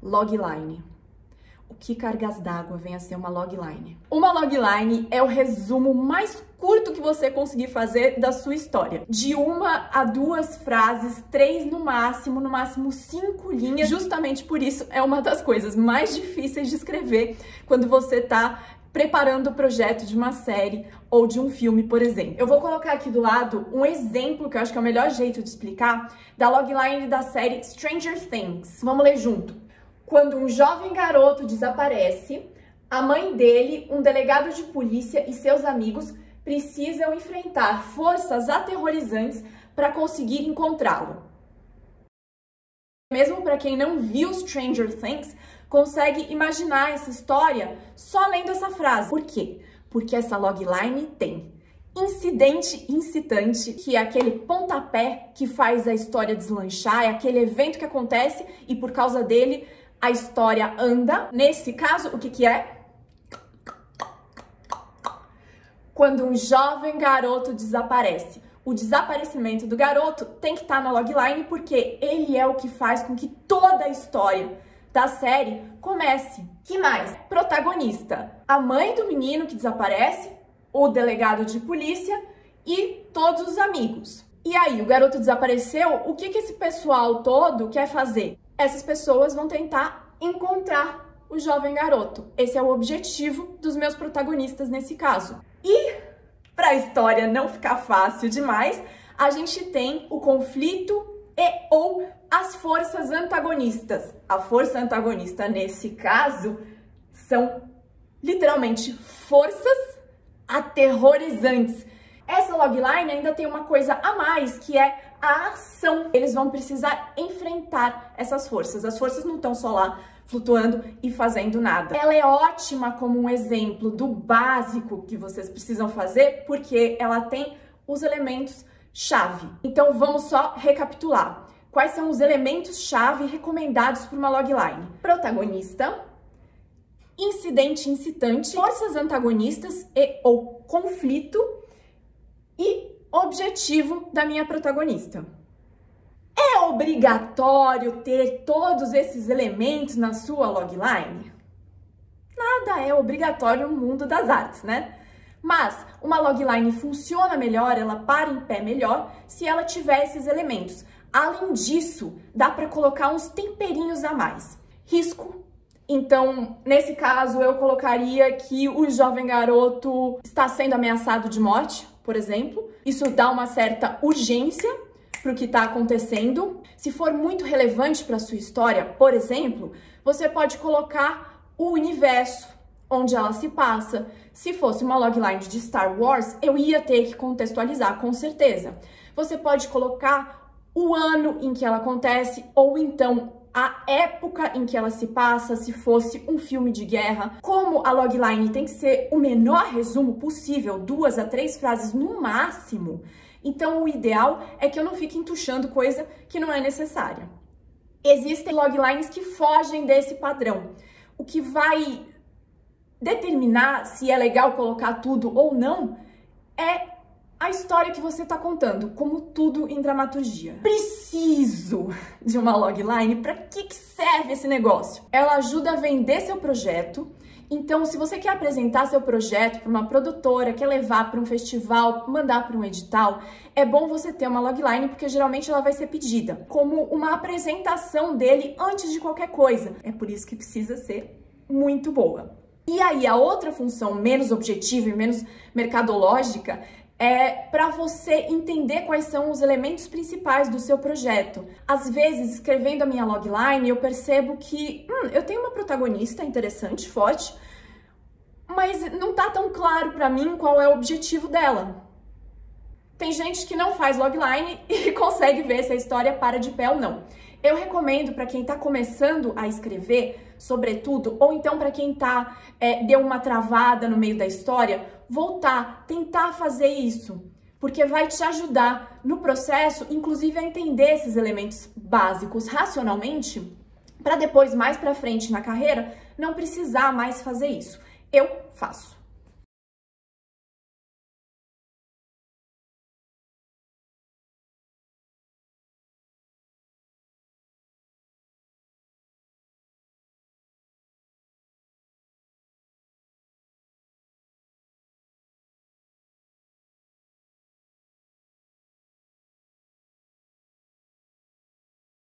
Logline. O que cargas d'água vem a ser uma logline? Uma logline é o resumo mais curto que você conseguir fazer da sua história. De 1 a 2 frases, 3 no máximo 5 linhas. Justamente por isso é uma das coisas mais difíceis de escrever quando você tá preparando o projeto de uma série ou de um filme, por exemplo. Eu vou colocar aqui do lado um exemplo, que eu acho que é o melhor jeito de explicar, da logline da série Stranger Things. Vamos ler junto. Quando um jovem garoto desaparece, a mãe dele, um delegado de polícia e seus amigos precisam enfrentar forças aterrorizantes para conseguir encontrá-lo. Mesmo para quem não viu Stranger Things, consegue imaginar essa história só lendo essa frase. Por quê? Porque essa logline tem incidente incitante, que é aquele pontapé que faz a história deslanchar, é aquele evento que acontece e por causa dele a história anda. Nesse caso, o que é? Quando um jovem garoto desaparece. O desaparecimento do garoto tem que estar na logline porque ele é o que faz com que toda a história da série comece. Que mais? Protagonista. A mãe do menino que desaparece, o delegado de polícia e todos os amigos. E aí, o garoto desapareceu, o que esse pessoal todo quer fazer? Essas pessoas vão tentar encontrar o jovem garoto. Esse é o objetivo dos meus protagonistas nesse caso. E, para a história não ficar fácil demais, a gente tem o conflito e ou as forças antagonistas. A força antagonista, nesse caso, são literalmente forças aterrorizantes. Essa logline ainda tem uma coisa a mais, que é a ação. Eles vão precisar enfrentar essas forças. As forças não estão só lá flutuando e fazendo nada. Ela é ótima como um exemplo do básico que vocês precisam fazer, porque ela tem os elementos chave. Então vamos só recapitular. Quais são os elementos chave recomendados para uma logline? Protagonista, incidente incitante, forças antagonistas e ou conflito e objetivo da minha protagonista. É obrigatório ter todos esses elementos na sua logline? Nada é obrigatório no mundo das artes, né? Mas uma logline funciona melhor, ela para em pé melhor, se ela tiver esses elementos. Além disso, dá para colocar uns temperinhos a mais. Risco. Então, nesse caso, eu colocaria que o jovem garoto está sendo ameaçado de morte, por exemplo. Isso dá uma certa urgência para o que está acontecendo. Se for muito relevante para a sua história, por exemplo, você pode colocar o universo onde ela se passa. Se fosse uma logline de Star Wars, eu ia ter que contextualizar, com certeza. Você pode colocar o ano em que ela acontece, ou então a época em que ela se passa, se fosse um filme de guerra. Como a logline tem que ser o menor resumo possível, 2 a 3 frases no máximo, então o ideal é que eu não fique entuchando coisa que não é necessária. Existem loglines que fogem desse padrão. O que vai determinar se é legal colocar tudo ou não é a história que você está contando, como tudo em dramaturgia. Preciso de uma logline. Para que serve esse negócio? Ela ajuda a vender seu projeto. Então, se você quer apresentar seu projeto para uma produtora, quer levar para um festival, mandar para um edital, é bom você ter uma logline, porque geralmente ela vai ser pedida como uma apresentação dele antes de qualquer coisa. É por isso que precisa ser muito boa. E aí, a outra função menos objetiva e menos mercadológica é para você entender quais são os elementos principais do seu projeto. Às vezes, escrevendo a minha logline, eu percebo que eu tenho uma protagonista interessante, forte, mas não tá tão claro para mim qual é o objetivo dela. Tem gente que não faz logline e consegue ver se a história para de pé ou não. Eu recomendo para quem está começando a escrever, sobretudo, ou então para quem deu uma travada no meio da história, voltar, tentar fazer isso, porque vai te ajudar no processo, inclusive a entender esses elementos básicos racionalmente, para depois, mais para frente na carreira, não precisar mais fazer isso. Eu faço.